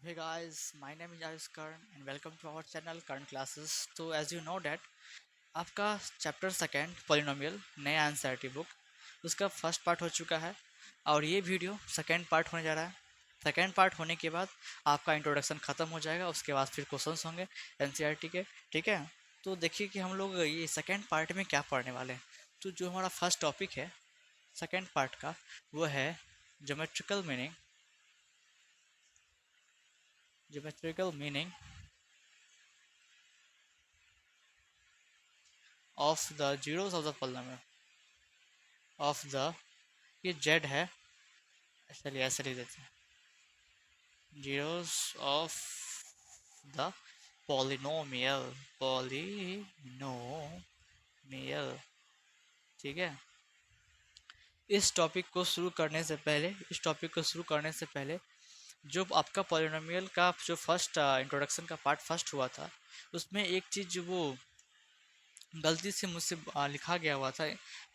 Hey guys, my name is Ayush Karan and welcome to our channel Karan Classes. तो as you know that आपका chapter second polynomial नया NCERT book उसका first part हो चुका है और ये वीडियो सेकेंड पार्ट होने जा रहा है। सेकेंड पार्ट होने के बाद आपका इंट्रोडक्शन ख़त्म हो जाएगा, उसके बाद फिर क्वेश्चंस होंगे एनसीईआरटी के। ठीक है, तो देखिए कि हम लोग ये सेकेंड पार्ट में क्या पढ़ने वाले हैं। तो जो हमारा फर्स्ट टॉपिक है सेकेंड पार्ट का वो है geometrical meaning geometrical meaning of the zeros of the polynomial of the, ये जेड है, चलिए ऐसे लिख देते हैं, जीरोस ऑफ द पॉलिनोमियल। ठीक है, इस टॉपिक को शुरू करने से पहले जो आपका पॉलिनोमियल का जो फर्स्ट इंट्रोडक्शन का पार्ट फर्स्ट हुआ था उसमें एक चीज़ जो वो गलती से मुझसे लिखा गया हुआ था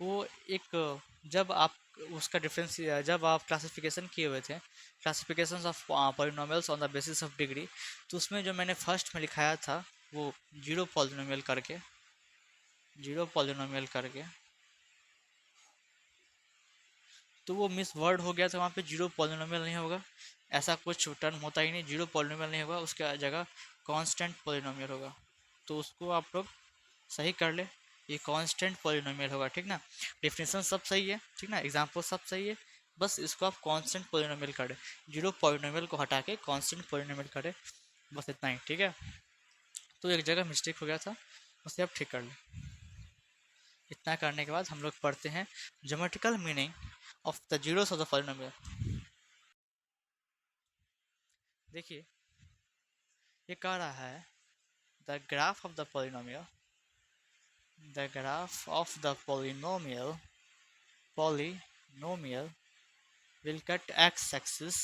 वो एक जब आप उसका डिफरेंस जब आप क्लासिफिकेशन किए हुए थे, classification of polynomials on the basis of degree, तो उसमें जो मैंने फर्स्ट में लिखाया था वो जीरो पॉलिनोमियल करके तो वो मिस वर्ड हो गया था। वहाँ पे जीरो पॉलिनोमियल नहीं होगा, ऐसा कुछ टर्म होता ही नहीं, जीरो पॉलिनोमियल नहीं होगा, उसके जगह कांस्टेंट पॉलिनोमियल होगा। तो उसको आप लोग सही कर ले, ये कांस्टेंट पॉलिनोमियल होगा। ठीक ना, डेफिनेशन सब सही है, ठीक ना, एग्जाम्पल सब सही है, बस इसको आप कांस्टेंट पॉलिनोमियल करें, जीरो पॉलिनोमियल को हटा के कांस्टेंट पॉलिनोमियल करें, बस इतना ही। ठीक है, तो एक जगह मिस्टेक हो गया था, उसे आप ठीक कर लें। इतना करने के बाद हम लोग पढ़ते हैं geometrical meaning of the zeros of the polynomial. देखिए ये कह रहा है the graph of the polynomial, the graph of the polynomial will cut x-axis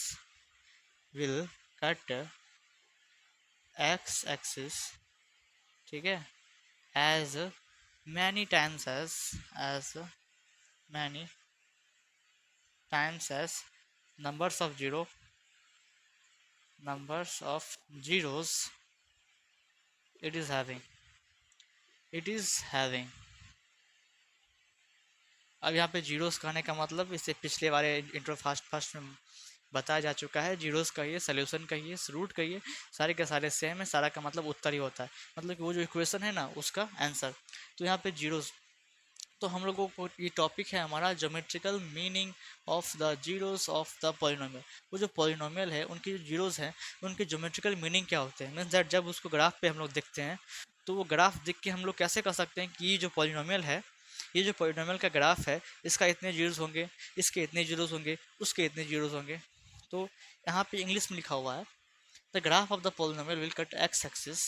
will cut x-axis, ठीक है, as many times as many times as numbers of zeros it is having। अब यहाँ पे जीरोस कहने का मतलब इससे पिछले वाले इंट्रो फर्स्ट में बताया जा चुका है, जीरोस कहिए, सोल्यूशन कहिए, रूट कहिए, सारे के सारे सेम है, सारा का मतलब उत्तर ही होता है, मतलब कि वो जो इक्वेशन है ना उसका आंसर। तो यहाँ पे जीरोस, तो हम लोगों को ये टॉपिक है हमारा geometrical meaning of the zeros of the polynomial. वो जो पॉलिनोमियल है उनकी जो जीरोस हैं उनके ज्योमेट्रिकल मीनिंग क्या होते हैं, मीन्स दैट जब उसको ग्राफ पे हम लोग देखते हैं तो वो ग्राफ देख के हम लोग कैसे कर सकते हैं कि ये जो पॉलिनोमियल है, ये जो पॉलिनोमियल का ग्राफ है इसका इतने जीरोस होंगे, इसके इतने जीरोस होंगे, उसके इतने जीरोस होंगे। तो यहाँ पे इंग्लिश में लिखा हुआ है the graph of the polynomial will cut X axis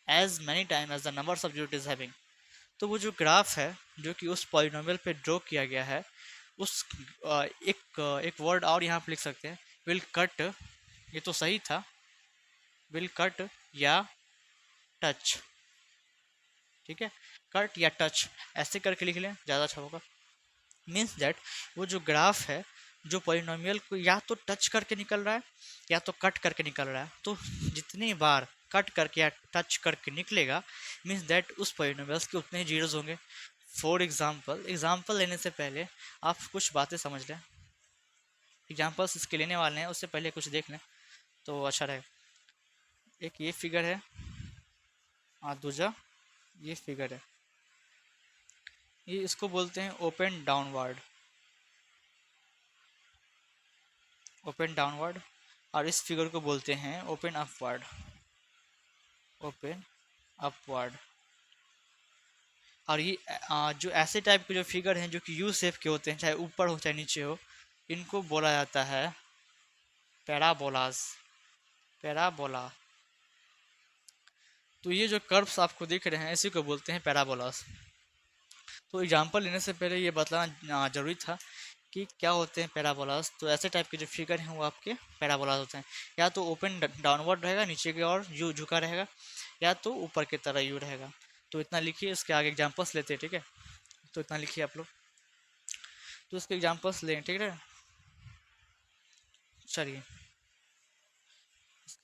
as many time as the numbers of zero it is having. तो वो जो ग्राफ है जो कि उस पॉलिनोमियल पे ड्रॉ किया गया है उस एक वर्ड और यहाँ पे लिख सकते हैं विल कट, ये तो सही था, विल कट या टच। ठीक है, कट या टच ऐसे करके लिख लें, ज़्यादा अच्छा होगा। मीन्स दैट वो जो ग्राफ है जो पॉलिनोमियल को या तो टच करके निकल रहा है या तो कट करके निकल रहा है, तो जितनी बार कट करके या टच करके निकलेगा मीन्स दैट उस पॉलिनोमियल्स के उतने ही जीरोस होंगे। फॉर एग्जाम्पल लेने से पहले आप कुछ बातें समझ लें, एग्जाम्पल्स इसके लेने वाले हैं उससे पहले कुछ देख लें तो अच्छा रहेगा। एक ये फिगर है और दूसरा ये फिगर है, ये इसको बोलते हैं ओपन डाउनवर्ड और इस फिगर को बोलते हैं ओपन अपवर्ड। और ये जो ऐसे टाइप के जो फिगर हैं जो कि यू शेप के होते हैं, चाहे ऊपर हो चाहे नीचे हो, इनको बोला जाता है पैराबोला। तो ये जो कर्व्स आपको दिख रहे हैं इसी को बोलते हैं पैराबोलास। तो एग्जांपल लेने से पहले ये बतलाना जरूरी था कि क्या होते हैं पैराबोलास। तो ऐसे टाइप के जो फिगर हैं वो आपके पैराबोलास होते हैं, या तो ओपन डाउनवर्ड रहेगा, नीचे की ओर यू झुका रहेगा, या तो ऊपर की तरह यू रहेगा। तो इतना लिखिए, इसके आगे एग्जाम्पल्स लेते हैं। ठीक है, तो इतना लिखिए आप लोग, तो इसके एग्जाम्पल्स लें। ठीक है, चलिए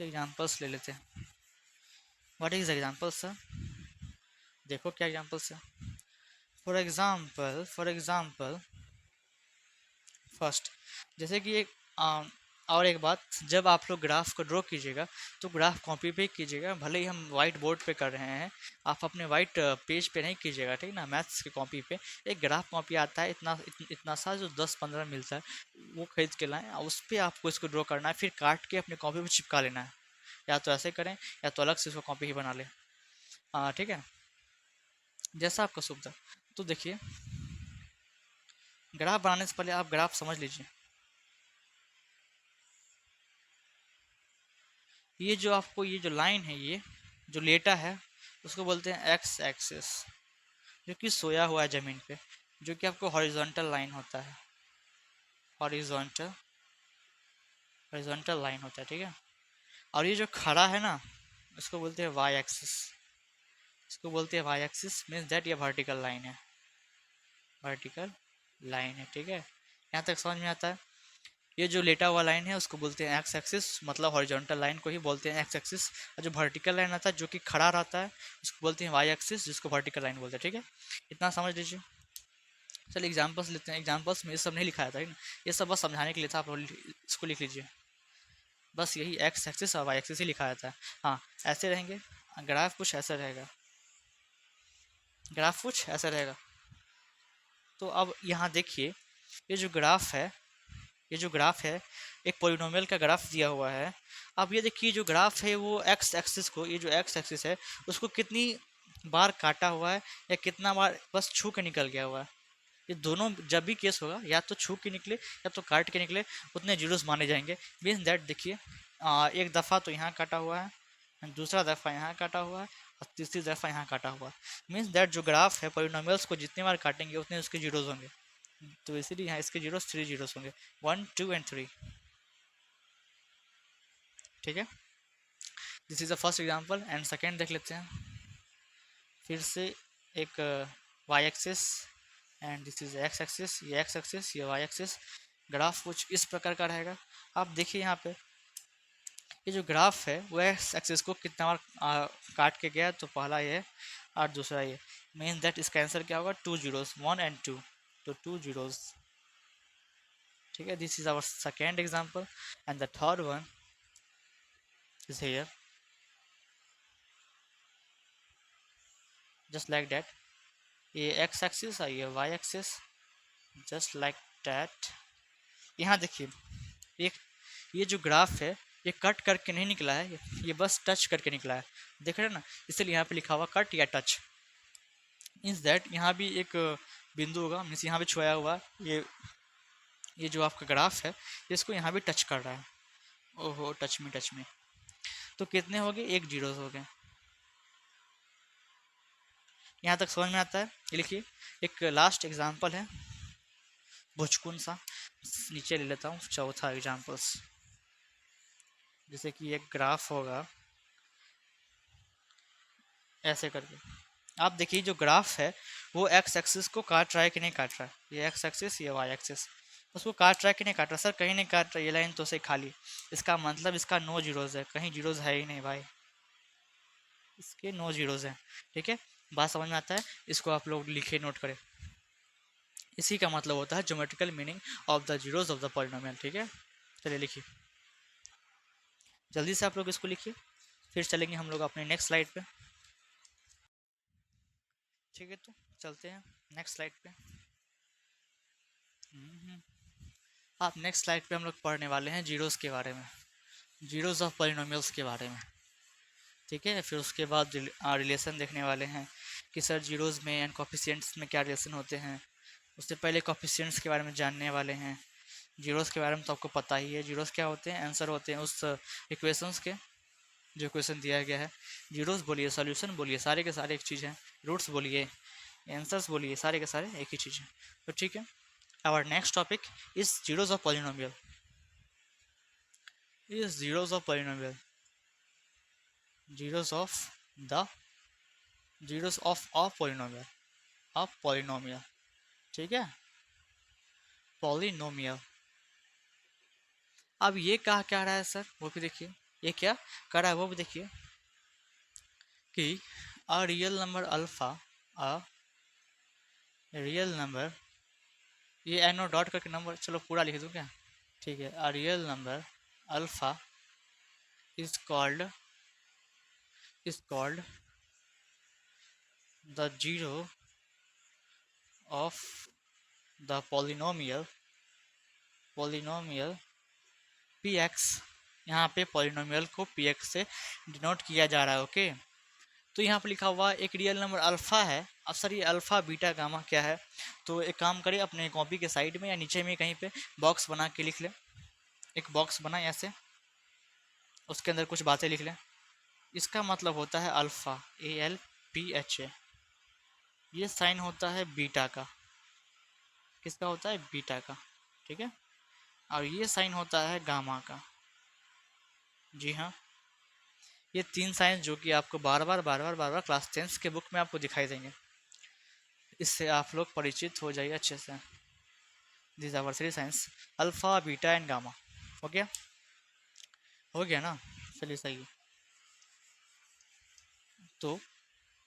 एग्जांपल्स ले लेते हैं। What is examples sir? देखो क्या एग्जांपल्स है। फॉर एग्जांपल फर्स्ट, जैसे कि और एक बात, जब आप लोग ग्राफ को ड्रॉ कीजिएगा तो ग्राफ कॉपी पे कीजिएगा, भले ही हम वाइट बोर्ड पे कर रहे हैं, आप अपने वाइट पेज पे नहीं कीजिएगा, ठीक ना। मैथ्स की कॉपी पे एक ग्राफ कॉपी आता है, इतना सा जो 10-15 मिलता है, वो खरीद के लाएं और उस पर आपको इसको ड्रॉ करना है, फिर काट के अपने कॉपी पे चिपका लेना है। या तो ऐसे करें या तो अलग से इसको कॉपी ही बना लें, ठीक है, जैसा आपका सुविधा। तो देखिए, ग्राफ बनाने से पहले आप ग्राफ समझ लीजिए। ये जो आपको ये जो लाइन है, ये जो लेटा है, उसको बोलते हैं एक्स एक्सिस, जो कि सोया हुआ है ज़मीन पे, जो कि आपको हॉरिजॉन्टल लाइन होता है, हॉरिजॉन्टल हॉरिजॉन्टल लाइन होता है, ठीक है। और ये जो खड़ा है ना, इसको बोलते हैं वाई एक्सिस, इसको बोलते हैं वाई एक्सिस, मीन्स दैट ये वर्टिकल लाइन है, वर्टिकल लाइन है, ठीक है। यहाँ तक समझ में आता है। ये जो लेटा हुआ लाइन है उसको बोलते हैं एक्स एक्सिस, मतलब हॉरिजॉन्टल लाइन को ही बोलते हैं एक्स एक्सिस। और जो वर्टिकल लाइन आता है जो कि खड़ा रहता है, उसको बोलते हैं वाई एक्सिस, जिसको वर्टिकल लाइन बोलते हैं, ठीक है। इतना समझ लीजिए। चलिए एग्जांपल्स लेते हैं। एग्जांपल्स में ये सब नहीं लिखाया था, ठीक ना, ये सब बस समझाने के लिए था, आप लोग इसको लिख लीजिए। बस यही एक्स एक्सिस और वाई एक्सिस ही लिखाया था। हाँ, ऐसे रहेंगे, ग्राफ कुछ ऐसा रहेगा, ग्राफ कुछ ऐसा रहेगा। तो अब यहाँ देखिए, ये जो ग्राफ है, ये जो ग्राफ है, एक पोलिनोमियल का ग्राफ दिया हुआ है। अब ये देखिए, जो ग्राफ है वो एक्स एक्सिस को, ये जो एक्स एक्सिस है उसको कितनी बार काटा हुआ है या कितना बार बस छू के निकल गया हुआ है। ये दोनों जब भी केस होगा, या तो छू के निकले या तो काट के निकले, उतने जीरोस माने जाएंगे। मीन्स दैट देखिए, एक दफ़ा तो यहाँ काटा हुआ है, दूसरा दफ़ा यहाँ काटा हुआ है और तीसरी दफ़ा यहाँ काटा हुआ है। मीन्स दैट जो ग्राफ है, पोलिनोमियल्स को जितनी बार काटेंगे उतने उसके जीरोस होंगे। तो इसीलिए यहाँ इसके जीरोस 3 जीरोस होंगे, 1 2 एंड 3, ठीक है। This is the first example. And second देख लेते हैं फिर से। एक Y axis and this is X axis, ये एक्स एक्सिस, ये वाई एक्सिस। ग्राफ कुछ इस प्रकार का रहेगा। आप देखिए यहाँ पे, ये जो ग्राफ है वो एक्स एक्सिस को कितना बार काट के गया, तो पहला ये और दूसरा ये। मीन दैट इसका आंसर क्या होगा, 2 जीरोस, 1 एंड 2, तो 2 जीरोस, ठीक है। This is our second example. And the third one is here, just like that. ये एक्स एक्सिस और ये Y axis, just like that. यहाँ देखिए, एक ये जो ग्राफ है ये कट करके नहीं निकला है, ये बस टच करके निकला है, देख रहे हैं ना, इसलिए यहाँ पे लिखा हुआ कट या टच। मीन्स दैट यहाँ भी एक बिंदु होगा, मीन्स यहाँ भी छुआया हुआ ये जो आपका ग्राफ है, इसको यहाँ भी टच कर रहा है। ओहो, टच में। तो कितने हो गए, 1 जीरो हो गए। यहाँ तक समझ में आता है। ये लिखिए, एक लास्ट एग्जाम्पल है, भुचकुन सा, नीचे ले लेता हूँ चौथा एग्जाम्पल्स। जैसे कि एक ग्राफ होगा ऐसे करके। आप देखिए, जो ग्राफ है वो एक्स एक्सिस को काट रहा है कि नहीं काट रहा है, ये एक्स एक्सिस, ये वाई एक्सिस, उसको काट रहा है कि नहीं काट रहा। सर कहीं नहीं काट रहा, ये लाइन तो से खाली, इसका मतलब इसका नो जीरोज है, कहीं जीरोज है ही नहीं भाई, इसके नो जीरोज हैं, ठीक है। बात समझ में आता है। इसको आप लोग लिखे, नोट करें। इसी का मतलब होता है geometrical meaning of the zeros of the polynomial, ठीक है। चलिए लिखिए, जल्दी से आप लोग इसको लिखिए, फिर चलेंगे हम लोग अपने नेक्स्ट स्लाइड पे, ठीक है। तो चलते हैं नेक्स्ट स्लाइड पे। आप नेक्स्ट स्लाइड पे हम लोग पढ़ने वाले हैं जीरोस के बारे में, जीरोस ऑफ पॉलिनोमियल्स के बारे में, ठीक है। फिर उसके बाद रिलेशन देखने वाले हैं कि सर जीरोस में एंड कोफिशिएंट्स में क्या रिलेशन होते हैं। उससे पहले कोफिशिएंट्स के बारे में जानने वाले हैं। जीरोस के बारे में तो आपको पता ही है, जीरोस क्या होते हैं, आंसर होते हैं उस इक्वेशंस के जो इक्वेशन दिया गया है। जीरोस बोलिए, सॉल्यूशन बोलिए, सारे के सारे एक चीज़ है। रूट्स बोलिए, आंसर्स बोलिए, सारे के सारे एक ही चीज़ है। तो ठीक है, our next topic is zeros of polynomial, is zeros of polynomial, zeros of the zeros of a polynomial, ठीक है, polynomial। अब ये कहा क्या रहा है सर, वो भी देखिए, ये क्या कर रहा है वो भी देखिए कि a real number alpha, a real number, ये एनो डॉट करके नंबर, चलो पूरा लिख दूँ क्या, ठीक है, a real number alpha is called, is called the zero of the polynomial, polynomial px, यहाँ पे पॉलिनोमियल को px से डिनोट किया जा रहा है। ओके, तो यहाँ पे लिखा हुआ एक रियल नंबर अल्फा है। अब सर ये अल्फा बीटा गामा क्या है, तो एक काम करें अपने कॉपी के साइड में या नीचे में कहीं पे बॉक्स बना के लिख लें, एक बॉक्स बना ऐसे, उसके अंदर कुछ बातें लिख लें। इसका मतलब होता है अल्फा, ALPHA, ये साइन होता है बीटा का, किसका होता है, बीटा का, ठीक है, और ये साइन होता है गामा का। जी हाँ, ये तीन साइन जो कि आपको बार बार क्लास 10 के बुक में आपको दिखाई देंगे, इससे आप लोग परिचित हो जाइए अच्छे से। This our three science, alpha beta and gamma. हो गया, हो गया ना, चलिए सही है। तो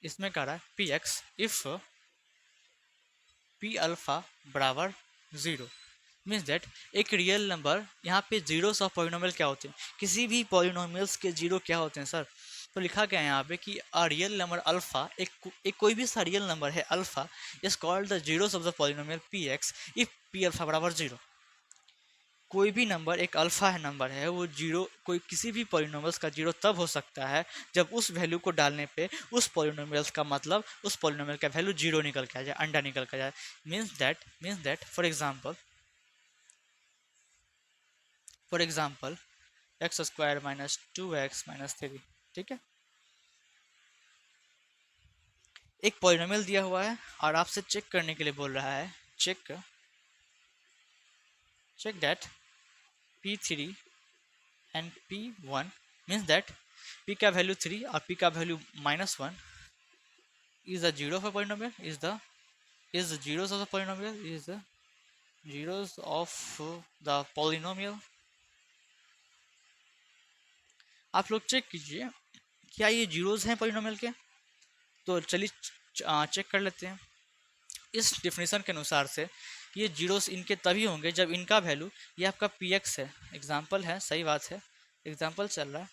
इसमें कह रहा है P x if P alpha बराबर ज़ीरो, मीन्स दैट एक रियल नंबर, यहाँ पे जीरोस ऑफ पॉलिनोमियल क्या होते हैं, किसी भी पॉलिनोमियल्स के जीरो क्या होते हैं सर, तो लिखा गया है यहाँ पे कि अ रियल नंबर अल्फा, एक कोई भी सा रियल नंबर है alpha is called the zeros of the polynomial P x if P alpha बराबर जीरो। कोई भी नंबर एक अल्फा है नंबर है, वो जीरो, कोई किसी भी पॉलिनोमियल्स का जीरो तब हो सकता है जब उस वैल्यू को डालने पे उस पॉलिनोमियल्स का मतलब उस पॉलिनोमियल का वैल्यू जीरो निकल के आ जाए, अंडा निकल के आ जाए। Means that for example x square minus 2x minus 3, ठीक है, एक पॉलिनोमियल दिया हुआ है और आपसे चेक करने के लिए बोल रहा है, check check that P3 and P1, means that P का वैल्यू 3 और P का value -1 is the zero of a polynomial, is the zeros of the polynomial, is the zeros of the polynomial। आप लोग चेक कीजिए क्या ये zeros हैं polynomial के, तो चलिए चेक कर लेते हैं। इस डिफिनेशन के अनुसार से ये जीरोस इनके तभी होंगे जब इनका वैल्यू, ये आपका पी एक्स है, एग्जाम्पल है, सही बात है, एग्जाम्पल चल रहा है,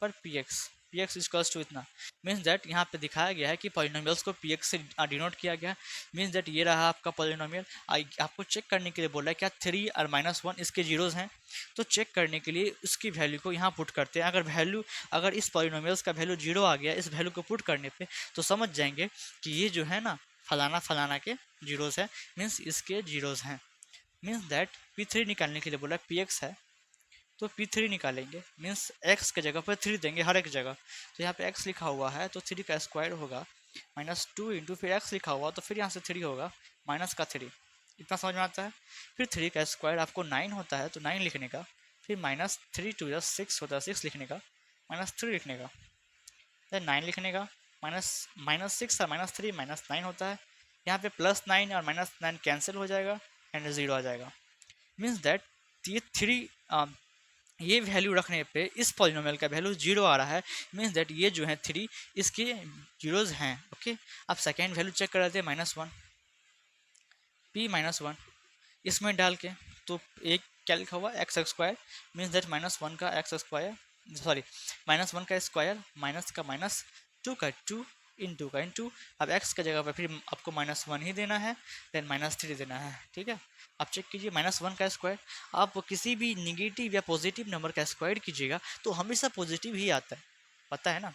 पर पी एक्स इजकल्स टू इतना, मीन्स दैट यहाँ पे दिखाया गया है कि पॉलिनोमियल्स को पी एक्स से डिनोट किया गया है, मीन्स दैट ये रहा आपका पॉलिनोमियल। आपको चेक करने के लिए बोल रहा है क्या 3 और -1 इसके जीरोज हैं, तो चेक करने के लिए उसकी वैल्यू को यहाँ पुट करते हैं। अगर इस पॉलिनोमियल्स का वैल्यू जीरो आ गया इस वैल्यू को पुट करने पे, तो समझ जाएंगे कि ये जो है ना फलाना फलाना के जीरोज है, मीन्स इसके जीरोज हैं। मीन्स दैट P3 निकालने के लिए बोला पी एक्स है, तो P3 निकालेंगे, मीन्स x के जगह पर 3 देंगे हर एक जगह, तो यहाँ पे x लिखा हुआ है तो 3 का स्क्वायर होगा -2 इंटू फिर x लिखा हुआ तो फिर यहाँ से 3 होगा माइनस का 3, इतना समझ में आता है। फिर 3 का स्क्वायर आपको 9 होता है तो 9 लिखने का, फिर -3 2 6 होता है 6 लिखने का, -3 लिखने का, फिर 9 लिखने का, -6 और -3 -9 होता है, यहाँ पे +9 और -9 कैंसिल हो जाएगा एंड 0 आ जाएगा। मीन्स दैट ये 3 ये वैल्यू रखने पे इस पॉलिनोमियल का वैल्यू जीरो आ रहा है, मीन्स दैट ये जो है 3 इसके जीरोज हैं। ओके, अब सेकेंड वैल्यू चेक कर लेते हैं -1, P-1 इसमें डाल के, तो एक क्या लिखा हुआ एक्स स्क्वायर, मीन्स दैट -1 का एक्स स्क्वायर, सॉरी -1 का स्क्वायर माइनस का माइनस 2 का 2 इंटू का इंटू, अब x का जगह पर फिर आपको -1 ही देना है, देन -3 देना है, ठीक है। आप चेक कीजिए -1 का स्क्वायर, आप किसी भी निगेटिव या पॉजिटिव नंबर का स्क्वायर कीजिएगा तो हमेशा पॉजिटिव ही आता है, पता है ना,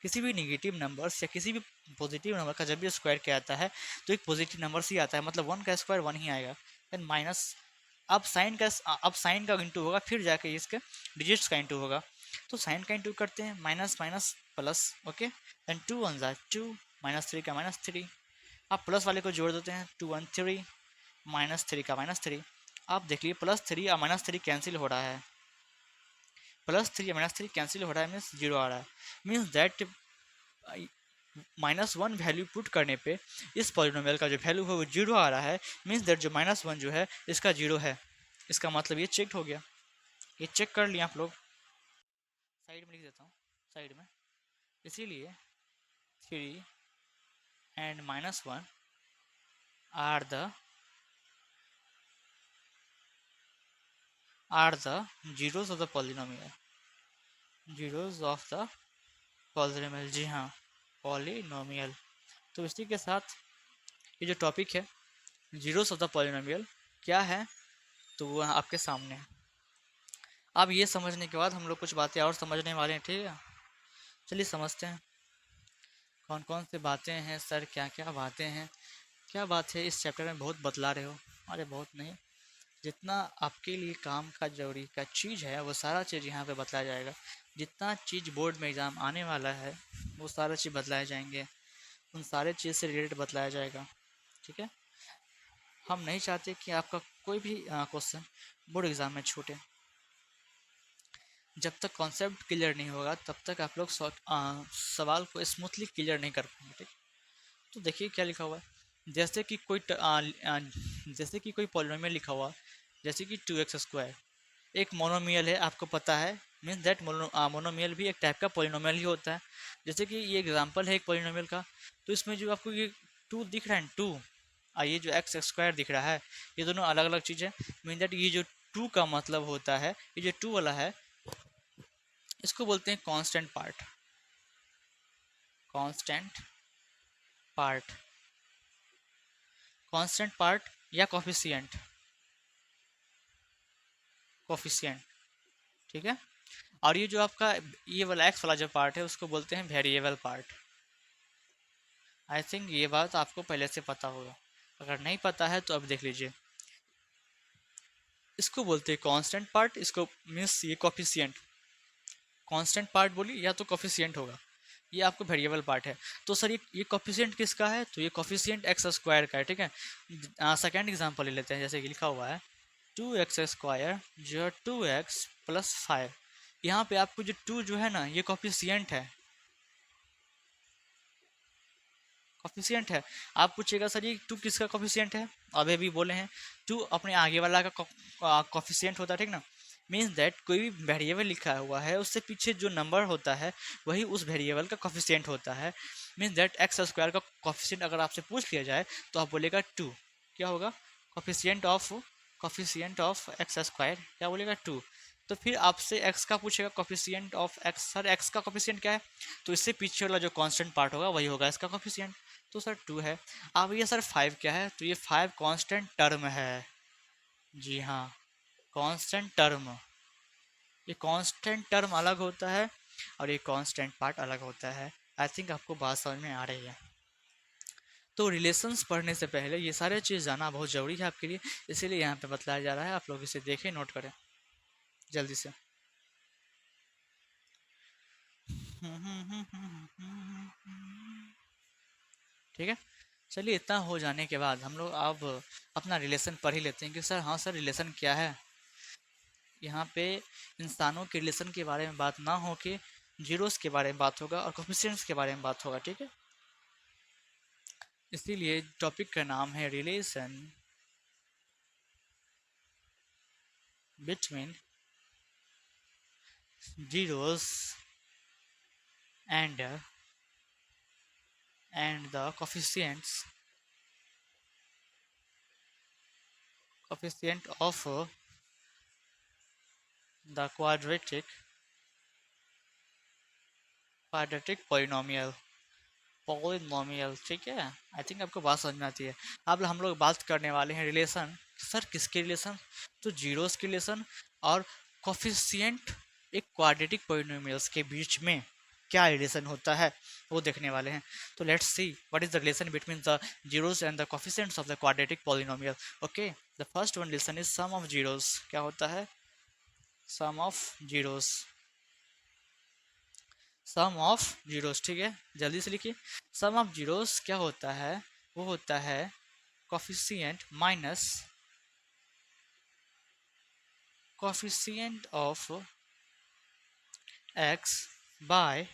किसी भी निगेटिव नंबर्स या किसी भी पॉजिटिव नंबर का जब भी स्क्वायर किया जाता है तो एक पॉजिटिव नंबर ही आता है, मतलब 1 का स्क्वायर 1 ही आएगा, देन माइनस, अब साइन का इंटू होगा, फिर जाके इसके डिजिट्स का इंटू होगा, तो साइन का इंटू करते हैं, minus minus plus, okay, then 2 1 ज़ा 2, -3 का -3, आप प्लस वाले को जोड़ देते हैं, 2 1 3, -3 का -3, आप देख लीजिए +3 और -3 कैंसिल हो रहा है, +3 और -3 कैंसिल हो रहा है, मीन्स 0 आ रहा है, मीन्स दैट -1 वैल्यू पुट करने पे इस पॉलिनोमियल का जो वैल्यू है वो 0 आ रहा है, मीन्स दैट जो -1 जो है इसका 0 है, इसका मतलब ये चेक हो गया, ये चेक कर लिया आप लोग। साइड में लिख देता हूँ, साइड में। इसीलिए 3 and -1 are the zeros of the polynomial, zeros of the polynomial, जी हाँ, polynomial। तो इसी के साथ ये जो टॉपिक है जीरोस ऑफ द पॉलिनोमियल क्या है, तो वो आपके सामने है। अब ये समझने के बाद हम लोग कुछ बातें और समझने वाले हैं, ठीक है। चलिए समझते हैं कौन कौन से बातें हैं सर, क्या क्या बातें हैं। क्या बात है इस चैप्टर में बहुत बतला रहे हो? अरे बहुत नहीं, जितना आपके लिए काम का जरूरी का चीज़ है वो सारा चीज़ यहाँ पे बतलाया जाएगा। जितना चीज़ बोर्ड में एग्ज़ाम आने वाला है वो सारा चीज़ बतलाए जाएंगे, उन सारे चीज़ से रिलेटेड बतलाया जाएगा, ठीक है। हम नहीं चाहते कि आपका कोई भी क्वेश्चन बोर्ड एग्ज़ाम में छूटे। जब तक कॉन्सेप्ट क्लियर नहीं होगा तब तक आप लोग सवाल को स्मूथली क्लियर नहीं कर पाएंगे, ठीक। तो देखिए क्या लिखा हुआ है, जैसे कि कोई पॉलिनोमियल लिखा हुआ, जैसे कि 2x² एक मोनोमियल है, आपको पता है, मीन्स दैट मोनोमियल भी एक टाइप का पॉलिनोमियल ही होता है। जैसे कि ये एग्जांपल है एक पॉलिनोमियल का, तो इसमें जो आपको ये 2 दिख रहा है, 2 ये जो x² दिख रहा है, ये दोनों अलग अलग चीज़ है। मीन दैट ये जो 2 का मतलब होता है, ये जो 2 वाला है इसको बोलते हैं constant part, constant part, constant part या कोफिशिएंट, कोफिशिएंट, ठीक है। और ये जो आपका ये वाला x वाला जो पार्ट है उसको बोलते हैं वेरिएबल पार्ट। आई थिंक ये बात आपको पहले से पता होगा, अगर नहीं पता है तो अब देख लीजिए। इसको बोलते हैं कांस्टेंट पार्ट, इसको मीन्स ये कोफिशिएंट, कांस्टेंट पार्ट बोली या तो कोफिशिएंट होगा, ये आपको वेरिएबल पार्ट है। तो सर ये कोफिशिएंट किसका है, तो ये कोफिशिएंट x² का है, ठीक है। सेकेंड एग्जांपल ले लेते हैं, जैसे कि लिखा हुआ है 2x² जो 2x + 5। यहाँ पे आपको जो 2 जो है ना ये कोफिशिएंट है, कोफिशिएंट है। आप पूछेगा सर ये 2 किसका कोफिशिएंट है, अभी भी बोले हैं 2 अपने आगे वाला का कोफिशिएंट होता है, ठीक ना। मीन्स दैट कोई भी वेरिएबल लिखा हुआ है उससे पीछे जो नंबर होता है वही उस वेरिएबल का कोफिशिएंट होता है। मीन्स दैट x² का कोफिशिएंट अगर आपसे पूछ लिया जाए तो आप बोलेगा 2, क्या होगा, कोफिशिएंट ऑफ x², क्या बोलेगा 2। तो फिर आपसे x का पूछेगा coefficient of x, sir x का कोफिशिएंट क्या है, तो इससे पीछे वाला जो कांस्टेंट पार्ट होगा वही होगा इसका कोफिशिएंट, तो सर 2 है। अब ये सर 5 क्या है, तो ये 5 कांस्टेंट टर्म है, जी हाँ, कांस्टेंट टर्म। ये कांस्टेंट टर्म अलग होता है और ये कांस्टेंट पार्ट अलग होता है। आई थिंक आपको बात समझ में आ रही है। तो रिलेशंस पढ़ने से पहले ये सारे चीज़ जानना बहुत ज़रूरी है आपके लिए, इसीलिए यहाँ पे बतलाया जा रहा है, आप लोग इसे देखें, नोट करें जल्दी से। ठीक है, चलिए इतना हो जाने के बाद हम लोग अब अपना रिलेशन पढ़ ही लेते हैं कि सर हाँ सर रिलेशन क्या है। यहाँ पे इंसानों के रिलेशन के बारे में बात ना हो के जीरोस के बारे में बात होगा और कोफिशिएंट्स के बारे में बात होगा, ठीक है। इसीलिए टॉपिक का नाम है relation between zeros and the coefficient of the quadratic polynomial, ठीक है। आई थिंक आपको बात समझ में आती है। अब हम लोग बात करने वाले हैं रिलेशन, सर किसके रिलेशन, तो जीरोस के रिलेशन और कोफिशिएंट एक क्वाड्रेटिक पॉलिनोमियल्स के बीच में क्या रिलेशन होता है वो देखने वाले हैं। तो let's see what is the relation between the zeros and the coefficients of the quadratic polynomial. Okay, the first one relation is sum of zeros, क्या होता है, sum of zeros, sum of zeros, ठीक है, जल्दी से लिखिए। सम of zeros क्या होता है, वो होता है coefficient minus coefficient of x by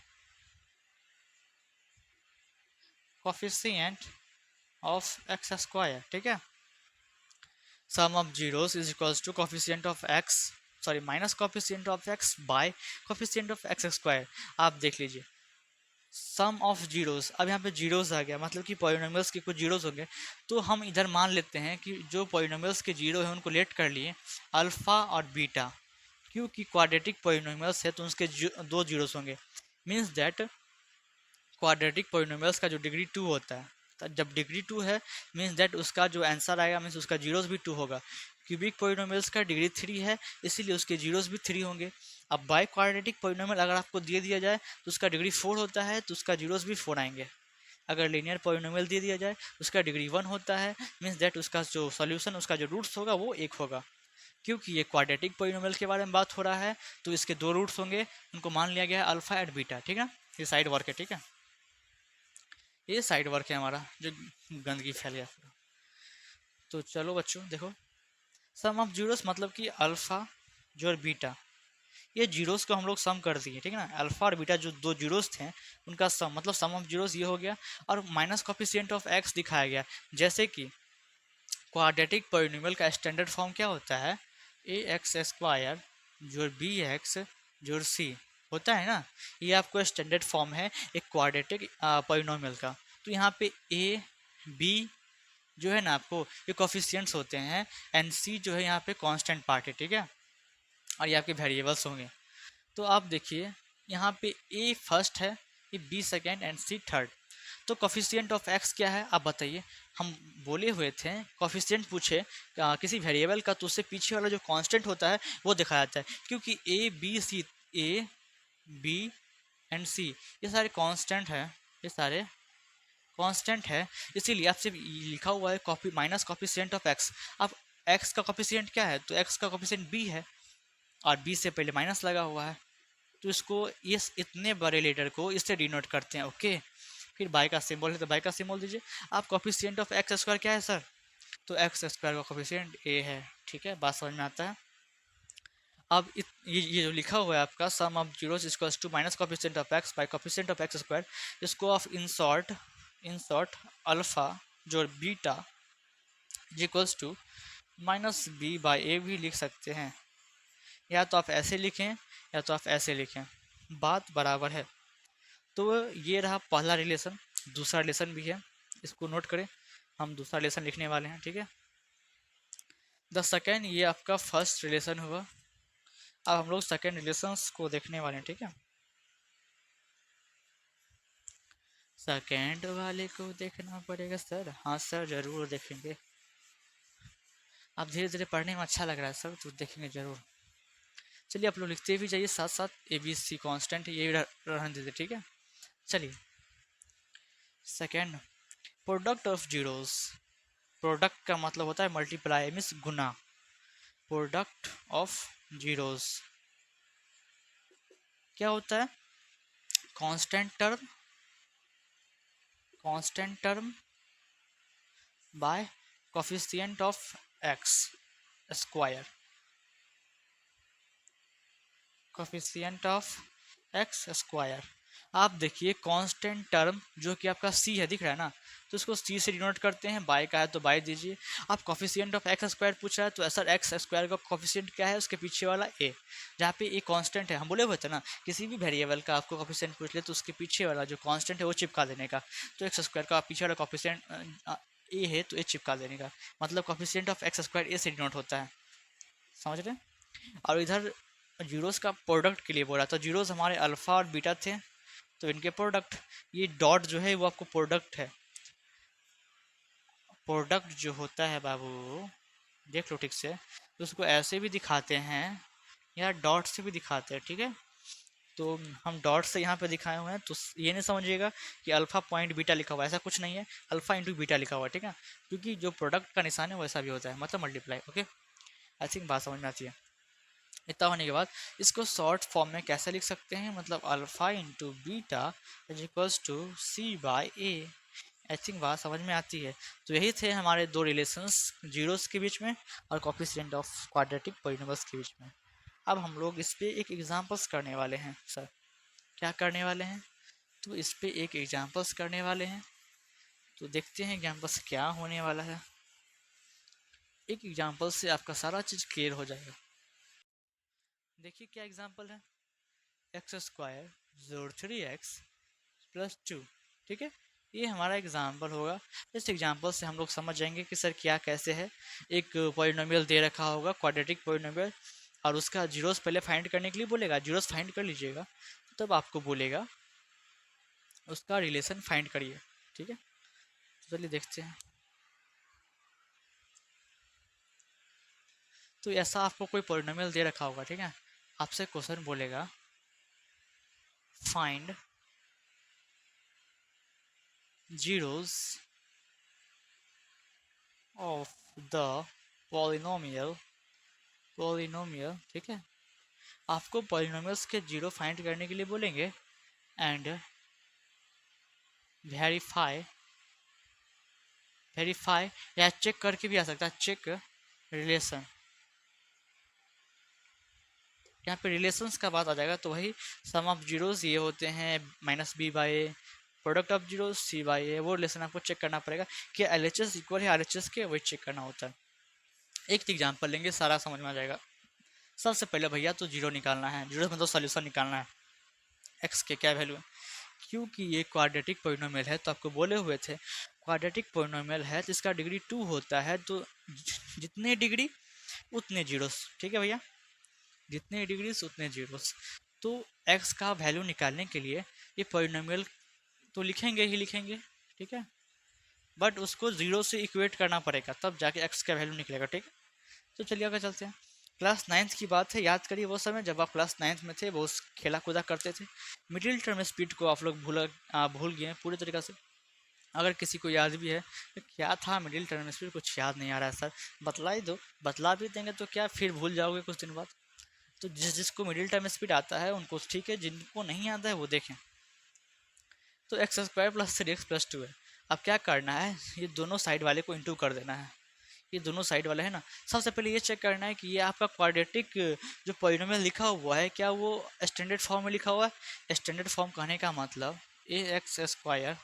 coefficient of x², ठीक है। Sum of zeros is equals to coefficient of x sorry minus coefficient of x by coefficient of x square. आप देख लीजिए सम ऑफ जीरोस, अब यहाँ पे जीरोस आ गया मतलब कि पॉलिनोमियल्स के कुछ जीरोस होंगे, तो हम इधर मान लेते हैं कि जो पॉलिनोमियल्स के जीरो हैं उनको लेट कर लिए अल्फ़ा और बीटा, क्योंकि क्वाड्रेटिक पॉलिनोमियल्स है तो उसके दो जीरोस होंगे, मीन्स दैट क्वाड्रेटिक पॉलिनोमियल्स का जो डिग्री 2 होता है, तो जब डिग्री 2 है मीन्स दैट उसका जो आंसर आएगा मीन्स उसका जीरोस भी 2 होगा। क्यूबिक पॉलिनोमियल्स का डिग्री 3 है इसीलिए उसके जीरोस भी 3 होंगे। अब बाई क्वाड्रेटिक पॉलिनोमियल अगर आपको दे दिया जाए तो उसका डिग्री 4 होता है तो उसका जीरोस भी 4 आएंगे। अगर लीनियर पॉलिनोमियल दे दिया जाए तो उसका डिग्री 1 होता है, मीन्स दैट उसका जो सॉल्यूशन उसका जो रूट्स होगा वो 1 होगा। क्योंकि ये क्वाड्रेटिक पॉलिनोमियल के बारे में बात हो रहा है तो इसके दो रूट्स होंगे, उनको मान लिया गया है अल्फा एंड बीटा, ठीक है। ये साइड वर्क है, ठीक है, ये साइड वर्क है हमारा जो गंदगी फैल गया। तो चलो बच्चों देखो, सम ऑफ जीरोस मतलब कि अल्फा जो और बीटा, ये जीरोस को हम लोग सम कर दिए, ठीक है ना। अल्फा और बीटा जो दो जीरोस थे उनका सम मतलब सम ऑफ जीरोस ये हो गया, और माइनस कॉफिशिएंट ऑफ एक्स दिखाया गया। जैसे कि क्वाड्रेटिक पॉलिनोमियल का स्टैंडर्ड फॉर्म क्या होता है, ए एक्स स्क्वायर जोड़ बी एक्स जोड़ सी होता है ना, ये आपको स्टैंडर्ड फॉर्म है एक क्वाड्रेटिक पॉलिनोमियल का। तो यहाँ पे ए बी जो है ना आपको ये कॉफिशिएंट्स होते हैं, एंड सी जो है यहाँ पे कांस्टेंट पार्ट है, ठीक है, और ये आपके वेरिएबल्स होंगे। तो आप देखिए यहाँ पे ए फर्स्ट है, ये B second and C third. तो कॉफिशिएंट ऑफ एक्स क्या है आप बताइए। हम बोले हुए थे कॉफिशिएंट पूछे किसी वेरिएबल का तो उससे पीछे वाला जो कांस्टेंट होता है वो दिखाया जाता है, क्योंकि A B C, A B and C ये सारे कांस्टेंट है, ये सारे कांस्टेंट है, इसीलिए आपसे लिखा हुआ है copy minus coefficient of x. अब एक्स का कॉफिशिएंट क्या है, तो एक्स का कॉफिशिएंट बी है और बी से पहले माइनस लगा हुआ है, तो इसको इस इतने बड़े लेटर को इससे डिनोट करते हैं, ओके। फिर बाई का सिंबल है तो बाई का सिंबल दीजिए। आप कॉफिशिएंट ऑफ एक्स स्क्वायर क्या है सर, तो एक्स स्क्वायर का कॉफिशिएंट ए है, ठीक है, बात समझ में आता है। अब ये जो लिखा हुआ है आपका sum of zeros equals to minus coefficient of x by coefficient of x square, इसको आप इन शॉर्ट अल्फा जो beta equals to minus B by A भी लिख सकते हैं, या तो आप ऐसे लिखें या तो आप ऐसे लिखें, बात बराबर है। तो ये रहा पहला रिलेशन। दूसरा रिलेशन भी है, इसको नोट करें, हम दूसरा रिलेशन लिखने वाले हैं, ठीक है। द सेकेंड, ये आपका फर्स्ट रिलेशन हुआ। अब हम लोग सेकेंड रिलेशंस को देखने वाले हैं, ठीक है। सेकेंड वाले को देखना पड़ेगा सर, हाँ सर ज़रूर देखेंगे। अब धीरे धीरे पढ़ने में अच्छा लग रहा है सर, तो देखेंगे ज़रूर। चलिए आप लोग लिखते भी जाइए साथ साथ, ए बी सी कॉन्स्टेंट ये रहने दीजिए, ठीक है। चलिए second, product of zeros. Product का मतलब होता है multiply means Guna. Product of zeros क्या होता है, constant term by coefficient of x square, coefficient of x square. आप देखिए कांस्टेंट टर्म जो कि आपका सी है दिख रहा है ना, तो उसको सी से डिनोट करते हैं, बाय का है तो बाय दीजिए। आप कोफिशिएंट ऑफ एक्स स्क्वायर पूछ रहा है तो सर एक्स स्क्वायर का कोफिशिएंट क्या है, उसके पीछे वाला ए, जहाँ पे ए कांस्टेंट है। हम बोले हुए थे ना किसी भी वेरिएबल का आपको कोफिशिएंट पूछ ले तो उसके पीछे वाला जो कांस्टेंट है वो चिपका देने का। तो एक्स स्क्वायर का पीछे वाला कोफिशिएंट ए है तो ए चिपका देने का, मतलब कोफिशिएंट ऑफ एक्स स्क्वायर ए से डिनोट होता है, समझ रहे हैं। और इधर जीरोस का प्रोडक्ट के लिए बोला, तो जीरोस हमारे अल्फा और बीटा थे तो इनके प्रोडक्ट, ये डॉट जो है वो आपको प्रोडक्ट है। प्रोडक्ट जो होता है बाबू देख लो ठीक से, तो उसको ऐसे भी दिखाते हैं या डॉट से भी दिखाते हैं, ठीक है। तो हम डॉट से यहाँ पे दिखाए हुए हैं, तो ये नहीं समझिएगा कि अल्फा पॉइंट बीटा लिखा हुआ है, ऐसा कुछ नहीं है, अल्फा इंटू बीटा लिखा हुआ है, ठीक है। क्योंकि जो प्रोडक्ट का निशान है वैसा भी होता है, मतलब मल्टीप्लाई, ओके। आई थिंक बात समझ में आती है। इतना होने के बाद इसको शॉर्ट फॉर्म में कैसे लिख सकते हैं, मतलब alpha into beta is equals to C by A. I think बात समझ में आती है। तो यही थे हमारे दो रिलेशंस जीरोस के बीच में और कोफिशिएंट ऑफ क्वाड्रेटिक पॉलिनोमियल्स के बीच में। अब हम लोग इस पे एक एग्जांपल्स करने वाले हैं सर। क्या करने वाले हैं, तो इस पे एक एग्जांपल्स करने वाले हैं। तो देखते हैं एग्जांपल्स क्या होने वाला है। एक एग्जांपल से आपका सारा चीज़ क्लियर हो जाएगा। देखिए क्या एग्जाम्पल है, एक्स स्क्वायर जोड़ 3x प्लस 2, ठीक है। ये हमारा एग्जाम्पल होगा। इस एग्जाम्पल से हम लोग समझ जाएंगे कि सर क्या कैसे है। एक पॉलिनोमियल दे रखा होगा क्वाड्रेटिक पॉलिनोमियल, और उसका जीरोस पहले फाइंड करने के लिए बोलेगा, जीरोस फाइंड कर लीजिएगा तब आपको बोलेगा उसका रिलेशन फाइंड करिए, ठीक है। तो चलिए देखते हैं। तो ऐसा आपको कोई पॉलिनोमियल दे रखा होगा, ठीक है। आपसे क्वेश्चन बोलेगा find zeros of the polynomial, polynomial, ठीक है। आपको पॉलिनोमियल्स के जीरो फाइंड करने के लिए बोलेंगे एंड वेरीफाई, वेरीफाई या चेक करके भी आ सकता है, चेक रिलेशन। यहाँ पे रिलेशंस का बात आ जाएगा तो वही सम ऑफ जीरोस ये होते हैं minus B by A, product of zero C by A, वो रिलेशन आपको चेक करना पड़ेगा कि एल एच एस इक्वल है आर एच एस के, वही चेक करना होता है। एक एग्जाम्पल लेंगे, सारा समझ में आ जाएगा। सबसे पहले भैया तो जीरो निकालना है, जीरो मतलब सोल्यूशन निकालना है एक्स के क्या वैल्यू है। क्योंकि ये क्वाड्रेटिक पोलिनोमियल है तो आपको बोले हुए थे क्वाड्रेटिक पोलिनोमियल है तो इसका डिग्री 2 होता है, तो जितने डिग्री उतने जीरोस, ठीक है भैया, जितने डिग्रीज उतने जीरोस। तो एक्स का वैल्यू निकालने के लिए ये पोलिनोमियल तो लिखेंगे ही लिखेंगे, ठीक है, बट उसको जीरो से इक्वेट करना पड़ेगा तब जाके एक्स का वैल्यू निकलेगा, ठीक है। तो चलिए आगे चलते हैं। क्लास नाइन्थ की बात है, याद करिए वो समय जब आप क्लास नाइन्थ में थे, वो खेला कूदा करते थे। मिडिल टर्म स्पीड को आप लोग भूल गए पूरी तरीक़ा से। अगर किसी को याद भी है तो क्या था मिडिल टर्म स्पीड, कुछ याद नहीं आ रहा है सर, बतला ही दो। बतला भी देंगे तो क्या फिर भूल जाओगे कुछ दिन बाद। तो जिसको मिडिल टर्म स्पीड आता है उनको ठीक है, जिनको नहीं आता है वो देखें। तो x square plus 3x plus 2 है। अब क्या करना है, ये दोनों साइड वाले को इंटू कर देना है, ये दोनों साइड वाले है ना। सबसे पहले ये चेक करना है कि ये आपका क्वाड्रेटिक जो पॉलिनोमियल लिखा हुआ है क्या वो स्टैंडर्ड फॉर्म में लिखा हुआ है। स्टैंडर्ड फॉर्म कहने का मतलब ए एक्स स्क्वायर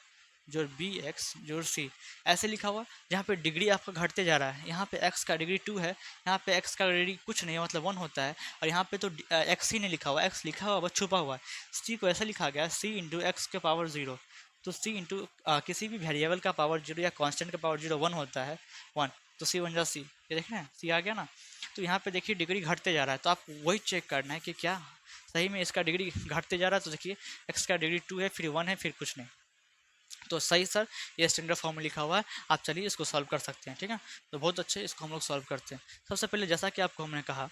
जोड़ बी एक्स जोड़ सी, ऐसे लिखा हुआ, जहाँ पे डिग्री आपका घटते जा रहा है। यहाँ पे एक्स का डिग्री 2 है, यहाँ पे एक्स का डिग्री कुछ नहीं है मतलब 1 होता है, और यहाँ पे तो एक्स ही नहीं लिखा हुआ, एक्स लिखा हुआ बस छुपा हुआ है। सी को ऐसा लिखा गया सी इंटू एक्स के पावर 0, तो सी इंटू किसी भी वेरिएबल का पावर 0 या कांस्टेंट का पावर 0 1 होता है 1, तो सी बन जा सी, ये देख रहे हैं सी आ गया ना। तो यहाँ पे देखिए डिग्री घटते जा रहा है, तो आप वही चेक करना है कि क्या सही में इसका डिग्री घटते जा रहा है। तो देखिए एक्स का डिग्री 2 है, फिर 1 है, फिर कुछ नहीं, तो सही सर ये स्टैंडर्ड फॉर्म में लिखा हुआ है। आप चलिए इसको सॉल्व कर सकते हैं, ठीक है। तो बहुत अच्छे, इसको हम लोग सॉल्व करते हैं। सबसे पहले जैसा कि आपको हमने कहा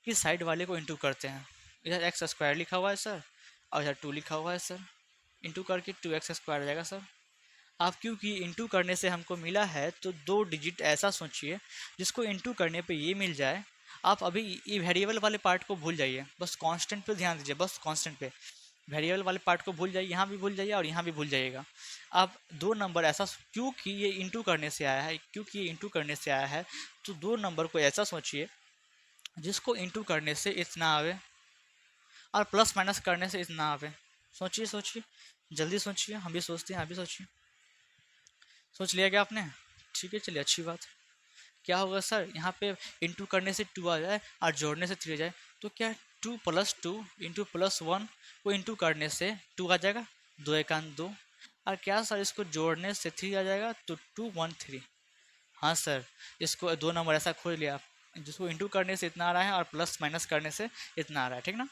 कि साइड वाले को इंटू करते हैं। इधर एक्स स्क्वायर लिखा हुआ है सर, और इधर 2 लिखा हुआ है सर, इंटू करके 2x स्क्वायर आ जाएगा सर। आप क्योंकि इंटू करने से हमको मिला है तो 2 डिजिट ऐसा सोचिए जिसको इंटू करने पे ये मिल जाए। आप अभी ये वेरिएबल वाले पार्ट को भूल जाइए, बस कांस्टेंट पे ध्यान दीजिए, बस कांस्टेंट पे। वेरिएबल वाले पार्ट को भूल जाइए, यहाँ भी भूल जाइए और यहाँ भी भूल जाइएगा। आप 2 नंबर ऐसा, क्योंकि ये इंटू करने से आया है, क्योंकि ये इंटू करने से आया है, तो 2 नंबर को ऐसा सोचिए जिसको इंटू करने से इतना आवे और प्लस माइनस करने से इतना आवे। सोचिए सोचिए, जल्दी सोचिए, हम भी सोचते हैं, आप भी सोचिए। सोच लिया क्या आपने, ठीक है चलिए अच्छी बात है। क्या होगा सर, यहाँ पे इंटू करने से 2 आ जाए और जोड़ने से 3 आ जाए, तो क्या 2 प्लस 2 इंटू प्लस 1 को इंटू करने से 2 आ जाएगा, 2 एकांत 2, और क्या सर इसको जोड़ने से 3 आ जाएगा, तो 2 1 3। हाँ सर, इसको 2 नंबर ऐसा खोज लिया आप, जिसको इंटू करने से इतना आ रहा है और प्लस माइनस करने से इतना आ रहा है, ठीक ना।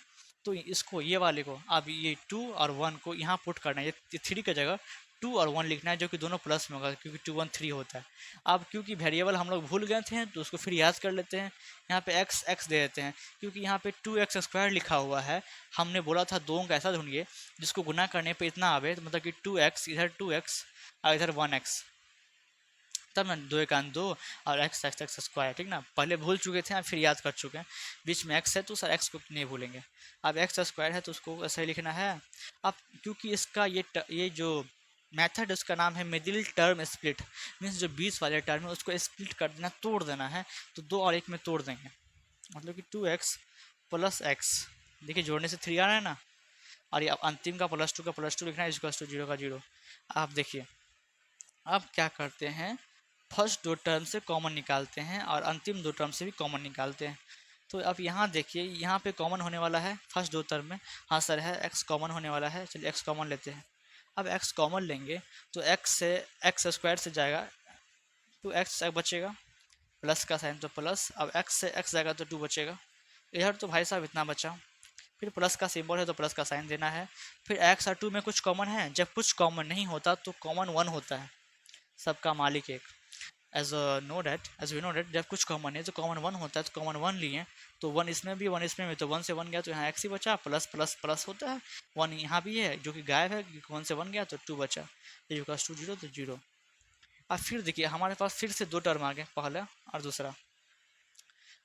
तो इसको ये वाले को अब ये 2 और 1 को यहाँ पुट करना है, ये 3 की जगह 2 और 1 लिखना है, जो कि दोनों प्लस में होगा क्योंकि 2 1 3 होता है। अब क्योंकि वेरिएबल हम लोग भूल गए थे तो उसको फिर याद कर लेते हैं। यहाँ पे एक्स एक्स दे देते हैं क्योंकि यहाँ पे 2x स्क्वायर लिखा हुआ है। हमने बोला था दो अंक ऐसा ढूंढिए जिसको गुना करने पे इतना आवे, तो मतलब कि 2x इधर 2x और इधर 1x, तब ना 2 एकांत 2 और एक्स एक्स एक्स स्क्वायर, ठीक ना। पहले भूल चुके थे, फिर याद कर चुके हैं। बीच में एक्स है तो सर एक्स को नहीं भूलेंगे। अब एक्स स्क्वायर है तो उसको ऐसा ही लिखना है। अब क्योंकि इसका ये जो मेथड उसका नाम है मिडिल टर्म स्प्लिट, मीन्स जो बीच वाले टर्म है उसको स्प्लिट कर देना, तोड़ देना है। तो 2 और 1 में तोड़ देंगे, मतलब कि 2x प्लस एक्स, देखिए जोड़ने से 3 आ रहा है ना, और ये अंतिम का +2 का +2 लिखना है, इसको 0 का 0। आप देखिए अब क्या करते हैं, फर्स्ट 2 टर्म से कॉमन निकालते हैं और अंतिम 2 टर्म से भी कॉमन निकालते हैं। तो अब यहाँ देखिए, यहाँ पे कॉमन होने वाला है फर्स्ट दो टर्म में। हाँ सर है, एक्स कॉमन होने वाला है, चलिए एक्स कॉमन लेते हैं। अब एक्स कॉमन लेंगे तो एक्स से एक्स स्क्वायर से जाएगा तो एक्स बचेगा, प्लस का साइन तो प्लस, अब एक्स से एक्स जाएगा तो 2 बचेगा। इधर तो भाई साहब इतना बचा। फिर प्लस का सिंबल है तो प्लस का साइन देना है। फिर एक्स और 2 में कुछ कॉमन है, जब कुछ कॉमन नहीं होता तो कॉमन 1 होता है, सबका मालिक एक। एज वी नो डेट जब कुछ कॉमन है तो कॉमन 1 होता है, तो कॉमन 1 लिए तो 1 इसमें भी 1 इसमें भी, तो 1 से 1 गया तो यहाँ एक्स ही बचा, प्लस प्लस प्लस होता है। 1 यहाँ भी है जो कि गायब है, 1 से 1 गया तो 2 बचा, तो इक्वल्स टू 0 तो 0। अब फिर देखिए हमारे पास फिर से दो टर्म आ गए, पहला और दूसरा।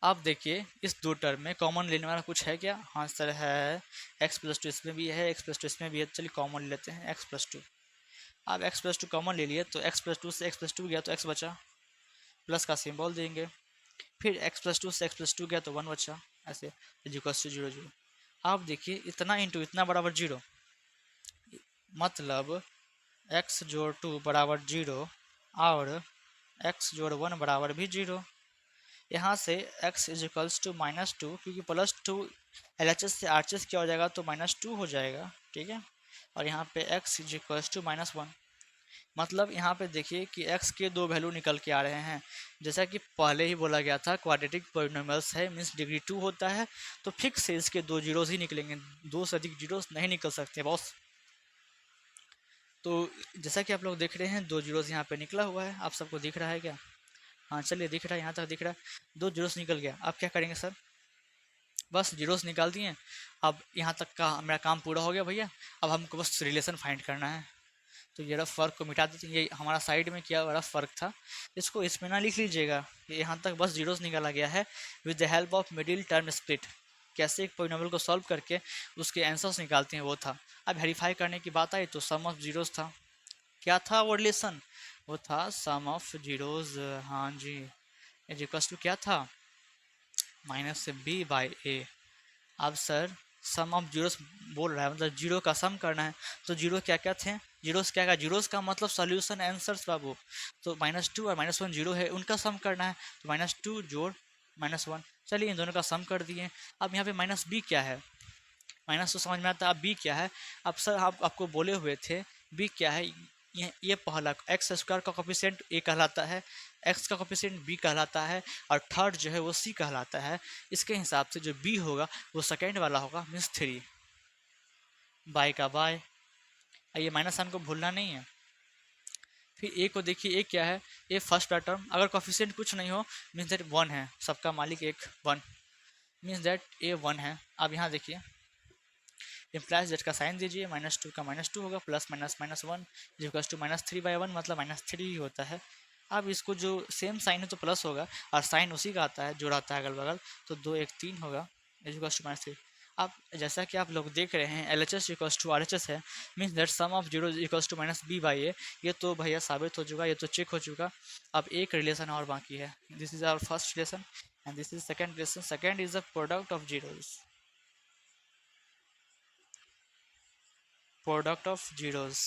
अब देखिए इस दो टर्म में कॉमन लेने वाला कुछ है क्या? हाँ सर है, एक्स प्लस टू इसमें भी है, एक्स प्लस टू इसमें भी है, चलिए कॉमन लेते हैं एक्स प्लस टू। अब एक्स प्लस टू कॉमन ले लिए तो एक्स प्लस टू से एक्स प्लस टू गया तो एक्स बचा, प्लस का सिंबल देंगे। फिर एक्स प्लस टू से एक्स प्लस टू गया तो 1 बचा, ऐसे इक्वल्स टू 0 0। अब देखिए इतना इंटू इतना बराबर 0, मतलब एक्स जोड़ 2 बराबर 0 और एक्स जोड़ 1 बराबर भी 0। यहाँ से x इज इक्वल्स टू -2, क्योंकि +2 LHS से RHS क्या हो जाएगा तो -2 हो जाएगा, ठीक है। और यहाँ पे x इज इक्वल्स टू -1, मतलब यहाँ पे देखिए कि x के दो वैल्यू निकल के आ रहे हैं। जैसा कि पहले ही बोला गया था, क्वाड्रेटिक पॉलिनोमियल्स है मीन्स डिग्री 2 होता है, तो फिक्स से इसके दो जीरोस ही निकलेंगे, दो से अधिक जीरोस नहीं निकल सकते बॉस। तो जैसा कि आप लोग देख रहे हैं, दो जीरोस यहाँ पे निकला हुआ है, आप सबको दिख रहा है क्या? हाँ चलिए दिख रहा है, यहाँ तक दिख रहा है, दो जीरोस निकल गया। अब क्या करेंगे सर? बस जीरोस निकाल दिए। अब यहाँ तक का मेरा काम पूरा हो गया भैया। अब हमको बस रिलेशन फाइंड करना है, तो ये रफ फ़र्क को मिटा देते हैं। ये हमारा साइड में क्या रफ फ़र्क था, इसको इसमें ना लिख लीजिएगा, यहाँ तक बस जीरोस निकाला गया है with the help of middle term split. कैसे एक पॉलिनोमियल को सॉल्व करके उसके आंसर्स निकालते हैं वो था। अब वेरीफाई करने की बात आई तो सम ऑफ जीरोस था। क्या था वो रिलेशन? वो था सम ऑफ जीरोस, हाँ जी, इज इक्वल्स टू क्या था, -b/a। अब सर सम ऑफ जीरोस बोल रहा है, मतलब जीरो का सम करना है, तो जीरो क्या क्या थे, जीरोस क्या क्या, जीरोस का मतलब सॉल्यूशन आंसर्स बाबू। तो -2 और -1 जीरो है, उनका सम करना है, तो -2 जोड़ -1, चलिए इन दोनों का सम कर दिए। अब यहाँ पे -b क्या है, माइनस तो समझ में आता है, अब बी क्या है? अब सर आपको बोले हुए थे बी क्या है, ये पहला एक्स स्क्वायर का कोफिशिएंट ए कहलाता है, एक्स का कोफिशिएंट बी कहलाता है, और थर्ड जो है वो सी कहलाता है। इसके हिसाब से जो बी होगा वो सेकेंड वाला होगा, मीन्स 3, बाय का बाय। ये माइनस साइन को भूलना नहीं है। फिर ए को देखिए, ए क्या है, ए फर्स्ट टर्म, अगर कोफिशिएंट कुछ नहीं हो मीन्स दैट 1 है, सबका मालिक एक 1, मीन्स दैट ए 1 है। अब यहाँ देखिए इम्प्लाइज जेट का साइन दीजिए, -2 का -2 होगा, प्लस माइनस -1 इक्वल्स टू -3/1, मतलब -3 ही होता है। अब इसको जो सेम साइन है तो प्लस होगा, और साइन उसी का आता है जो रहता है अगल बगल, तो 2 1 3 होगा इक्वल्स टू -3। अब जैसा कि आप लोग देख रहे हैं LHS इक्वल्स टू RHS है, means that sum of zero equals to -b/a। ये तो भैया साबित हो चुका, ये तो चेक हो चुका। अब एक रिलेशन और बाकी है, this is our first relation and this is second relation. Second is the product of zeros, product of zeros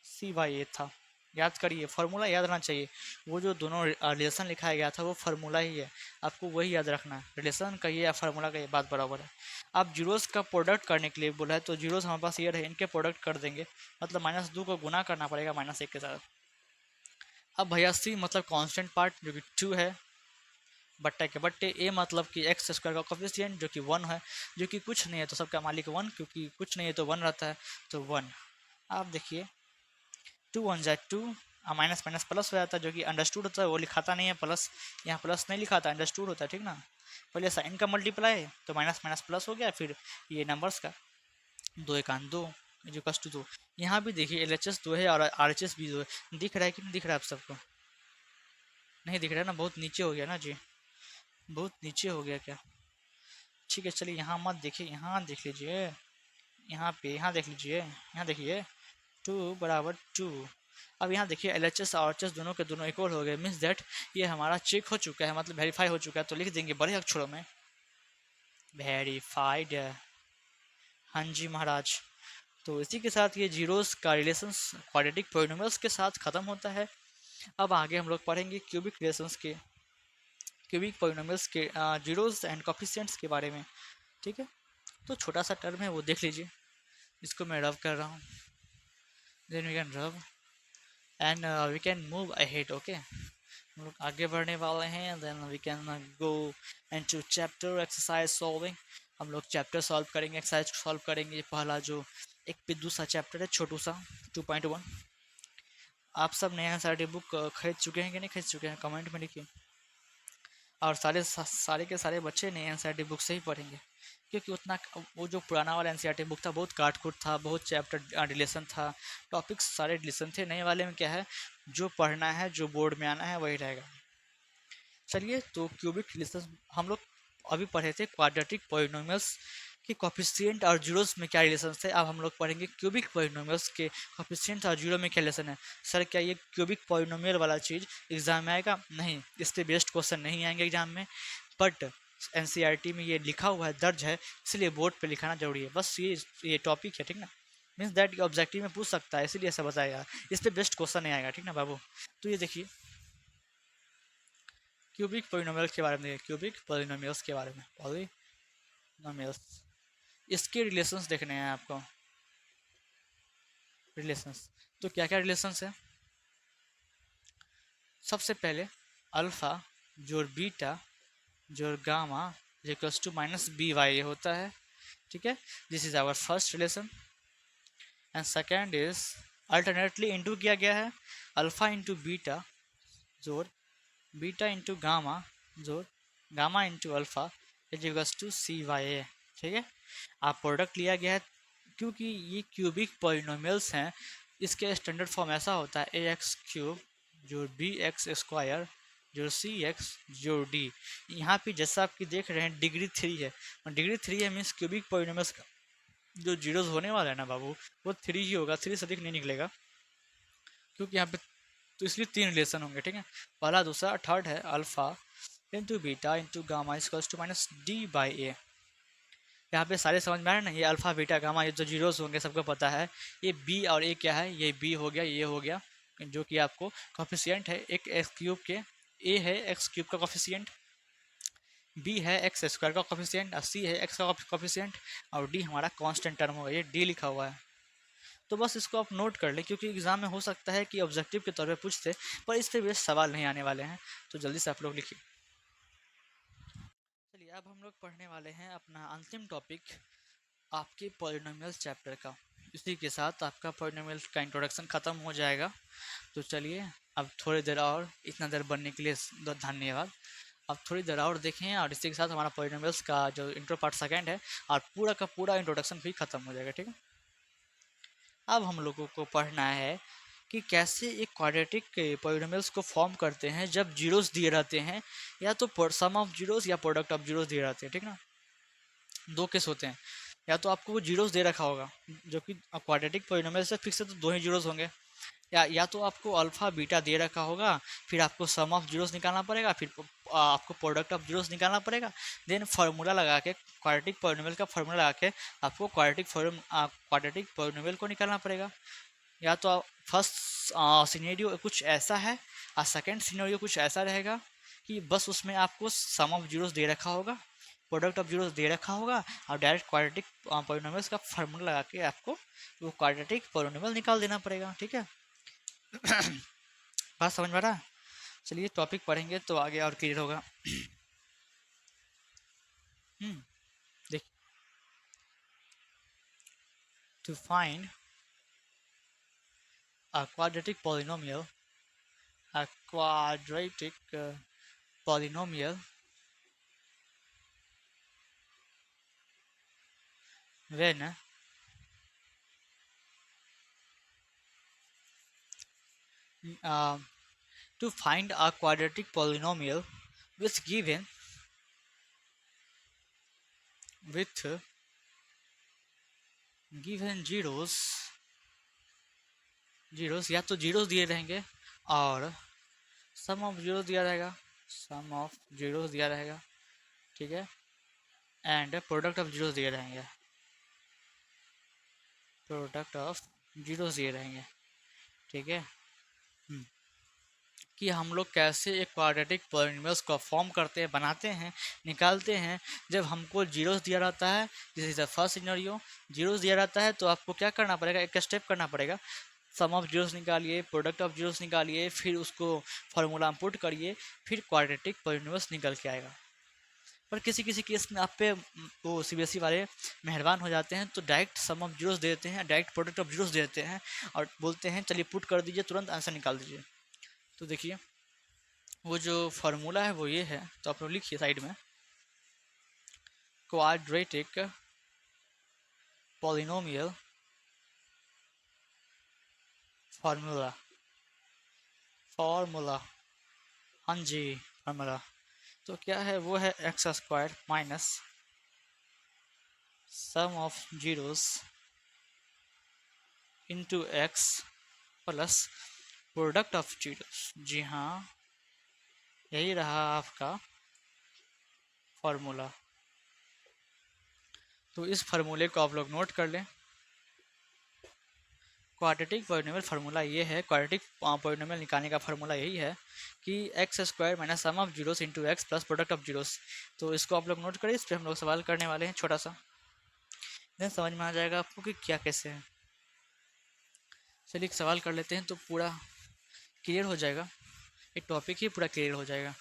C/A था। याद करिए, फार्मूला याद रहना चाहिए, वो जो दोनों रिलेशन लिखाया गया था वो फार्मूला ही है, आपको वही याद रखना है, रिलेशन कहिए या फार्मूला कहिए बात बराबर है। अब जीरोस का प्रोडक्ट करने के लिए बोला है, तो जीरोस हमारे पास ये रहे, इनके प्रोडक्ट कर देंगे, मतलब -2 को गुना करना पड़ेगा -1 के साथ। अब भैया सी मतलब कांस्टेंट पार्ट जो कि 2 है, बट्टे के बट्टे, ए मतलब कि एक्स स्क्वायर का कोफिशिएंट जो कि 1 है, जो कि कुछ नहीं है तो सबका मालिक 1, क्योंकि कुछ नहीं है तो 1 रहता है, तो 1। आप देखिए 2 1 जा 2, माइनस माइनस प्लस हो जाता है, जो कि अंडरस्टूड होता है, वो लिखाता नहीं है प्लस, यहाँ प्लस नहीं लिखाता, अंडरस्टूड होता है, ठीक ना। पहले साइन का मल्टीप्लाई तो माइनस माइनस प्लस हो गया, फिर ये नंबर्स का 2 1 2 जो कस्ट 2। यहाँ भी देखिए LHS 2 है और RHS भी 2 है, दिख रहा है कि नहीं दिख रहा है आप सबको? नहीं दिख रहा है ना, बहुत नीचे हो गया ना जी, बहुत नीचे हो गया क्या? ठीक है चलिए यहाँ मत देखिए, यहाँ देख लीजिए, यहाँ पे, यहाँ देख लीजिए, यहाँ देखिए 2 बराबर 2। अब यहाँ देखिए LHS और RHS दोनों के दोनों इक्वल हो गए, मीन्स दैट ये हमारा चेक हो चुका है, मतलब वेरीफाई हो चुका है, तो लिख देंगे बड़े अक्षरों में वेरीफाइड। हाँ जी महाराज। तो इसी के साथ ये जीरोस का रिलेशन क्वाड्रेटिक पॉलिनोमियल्स के साथ ख़त्म होता है। अब आगे हम लोग पढ़ेंगे क्यूबिक रिलेशंस के क्यूबिक पॉलिनोमियल्स के जीरोस एंड कोफिशिएंट्स के बारे में, ठीक है। तो छोटा सा टर्म है वो देख लीजिए, इसको मैं रब कर रहा हूँ, then we can rub and we can move ahead, okay. हम लोग आगे बढ़ने वाले हैं, then we can go into chapter exercise solving. हम लोग चैप्टर सॉल्व करेंगे, एक्सरसाइज सॉल्व करेंगे। पहला जो एक पिद्दू सा चैप्टर है, छोटू सा 2.1। आप सब नया एनसीईआरटी बुक खरीद चुके हैं कि नहीं खरीद चुके हैं, कमेंट में लिखिए। और सारे के सारे बच्चे नए एनसीईआरटी बुक से ही पढ़ेंगे, क्योंकि उतना वो जो पुराना वाला एनसीईआरटी बुक था बहुत काट कुट था, बहुत चैप्टर डिलेशन था, टॉपिक्स सारे डिलेशन थे। नए वाले में क्या है, जो पढ़ना है, जो बोर्ड में आना है वही रहेगा। चलिए, तो क्यूबिक रिलेशन हम लोग अभी पढ़े थे, क्वाड्रेटिक पॉलिनोमियल्स के कोफिशिएंट और जीरोस में क्या रिलेशन थे। अब हम लोग पढ़ेंगे क्यूबिक पॉलिनोमियल्स के कोफिशिएंट और जीरो में क्या रिलेशन है। सर क्या ये क्यूबिक पॉलिनोमियल वाला चीज़ एग्जाम में आएगा? नहीं, इस पर बेस्ड क्वेश्चन नहीं आएंगे एग्जाम में, बट एनसीईआरटी में ये लिखा हुआ है, दर्ज है, इसलिए बोर्ड पे लिखाना जरूरी है। बस ये टॉपिक है, ठीक ना। मीन्स दैट ऑब्जेक्टिव में पूछ सकता है, इसीलिए ऐसा बताया, इस पर बेस्ट क्वेश्चन नहीं आएगा, ठीक ना बाबू। तो ये देखिए क्यूबिक पॉलिनोमियल्स के बारे में, क्यूबिक पॉलिनोमियल्स के बारे में, पॉलिनोमियल्स, इसके रिलेशंस देखने हैं आपको। रिलेशंस तो क्या क्या रिलेशंस है। सबसे पहले अल्फा जोड़ बीटा जोड़ gamma equals to minus b by होता है, ठीक है। This is our first relation. And second is alternately into किया गया है, अल्फा इंटू बीटा जोड़ बीटा इंटू गामा जोड़ gamma into alpha is equals to c by a, ठीक है। आप प्रोडक्ट लिया गया है, क्योंकि ये क्यूबिक पॉलिनोमियल्स हैं। इसके स्टैंडर्ड फॉर्म ऐसा होता है, ए एक्स क्यूब जो बी एक्स स्क्वायर जो सी एक्स जो डी। यहाँ पे जैसा आपकी देख रहे हैं डिग्री 3 है, और डिग्री 3 है मीन्स क्यूबिक पॉलिनोमियल्स का जो जीरोस होने वाला है ना बाबू, वो 3 ही होगा, 3 से अधिक नहीं निकलेगा, क्योंकि यहाँ पे तो इसलिए 3 रिलेशन होंगे, ठीक है। पहला, दूसरा, थर्ड है alpha into beta into gamma equals to minus d by a. यहाँ पे सारे समझ में आ रहे हैं ना, ये अल्फा बीटा गामा ये जो जीरोस होंगे सबको पता है। ये बी और ए क्या है, ये बी हो गया, ये हो गया, जो कि आपको कॉफिशियंट है एक एक्स क्यूब के। ए है एक्स क्यूब का कॉफिशियंट, बी है एक्स स्क्वायर का कॉफिशियंट, और सी है एक्स का कॉफिशियंट, और डी हमारा कांस्टेंट टर्म होगा, ये डी लिखा हुआ है। तो बस इसको आप नोट कर लें, क्योंकि एग्जाम में हो सकता है कि ऑब्जेक्टिव के तौर पे पूछते, पर इस पर बेस्ट सवाल नहीं आने वाले हैं, तो जल्दी से आप लोग लिखिए। चलिए, अब हम लोग पढ़ने वाले हैं अपना अंतिम टॉपिक आपके पॉलिनोमियल चैप्टर का। इसी के साथ आपका पॉलिनोमियल का इंट्रोडक्शन ख़त्म हो जाएगा। तो चलिए, अब थोड़ी देर और इतना देर बनने के लिए धन्यवाद। अब थोड़ी देर और देखें, और इसी के साथ हमारा पॉलिनोमियल्स का जो इंट्रो पार्ट सेकेंड है और पूरा का पूरा इंट्रोडक्शन भी ख़त्म हो जाएगा, ठीक है। अब हम लोगों को पढ़ना है कि कैसे एक क्वाड्रेटिक पॉलिनोमियल्स को फॉर्म करते हैं जब जीरोस दिए रहते हैं, या तो सम ऑफ जीरोस या प्रोडक्ट ऑफ जीरोस दिए रहते हैं, ठीक ना। दो केस होते हैं, या तो आपको वो जीरोस दे रखा होगा, जो कि क्वाड्रेटिक पॉलिनोमियल से फिक्स है तो दो ही जीरोस होंगे, या तो आपको अल्फा बीटा दे रखा होगा, फिर आपको सम ऑफ जीरोस निकालना पड़ेगा, फिर आपको प्रोडक्ट ऑफ जीरोस निकालना पड़ेगा, देन फार्मूला लगा के क्वाड्रेटिक पॉलिनोमियल का फार्मूला लगा के आपको क्वाड्रेटिक पॉलिनोमियल को निकालना पड़ेगा। या तो फर्स्ट सिनेरियो कुछ ऐसा है, और सेकेंड सिनेरियो कुछ ऐसा रहेगा कि बस उसमें आपको सम ऑफ जीरोस दे रखा होगा, प्रोडक्ट ऑफ जीरोस दे रखा होगा, और डायरेक्ट क्वाड्रेटिक पॉलिनोमियल्स का फार्मूला लगा के आपको वो क्वाड्रेटिक पॉलिनोमियल निकाल देना पड़ेगा, ठीक है। बात समझ में आ रहा है? चलिए, टॉपिक पढ़ेंगे तो आगे और क्लियर होगा। देख, to find a quadratic polynomial, a quadratic polynomial when uh, to find a quadratic polynomial with given zeros या तो जीरोस दिए रहेंगे, और सम ऑफ जीरो दिया रहेगा, सम ऑफ जीरोस दिया रहेगा, ठीक है, एंड प्रोडक्ट ऑफ जीरोस दिए रहेंगे, प्रोडक्ट ऑफ जीरोस दिए रहेंगे, ठीक है। कि हम लोग कैसे एक क्वाड्रेटिक पॉलिनोमियल्स को फॉर्म करते हैं, बनाते हैं, निकालते हैं। जब हमको जीरोस दिया रहता है, this is the first scenario, zeros दिया रहता है तो आपको क्या करना पड़ेगा, एक स्टेप करना पड़ेगा, सम ऑफ जीरोस निकालिए, प्रोडक्ट ऑफ जीरोस निकालिए, फिर उसको फार्मूला में पुट करिए, फिर क्वाड्रेटिक पॉलिनोमियल्स निकल के आएगा। पर किसी किसी केस में आप पे वो सीबीएसई वाले मेहरबान हो जाते हैं, तो डायरेक्ट सम ऑफ जीरोस दे देते हैं, डायरेक्ट प्रोडक्ट ऑफ जीरोस दे देते हैं और बोलते हैं चलिए पुट कर दीजिए, तुरंत आंसर निकाल दीजिए। तो देखिए वो जो फार्मूला है वो ये है, तो आप लोग लिखिए साइड में, क्वाड्रेटिक पॉलिनोमियल फार्मूला, फार्मूला, हाँ जी फार्मूला। तो क्या है वो है x square minus sum of zeros into x plus product of zeros. जी हाँ, यही रहा आपका फार्मूला। तो इस फार्मूले को आप लोग नोट कर लें। क्वाड्रेटिक पॉलिनोमियल फार्मूला ये है, क्वाड्रेटिक पॉलिनोमियल निकालने का फार्मूला यही है कि x square minus sum of zeros into x plus product of zeros. तो इसको आप लोग नोट करिए, इस पर हम लोग सवाल करने वाले हैं छोटा सा, देन समझ में आ जाएगा आपको कि क्या कैसे है। चलिए एक सवाल कर लेते हैं तो पूरा क्लियर हो जाएगा, एक टॉपिक ही पूरा क्लियर हो जाएगा,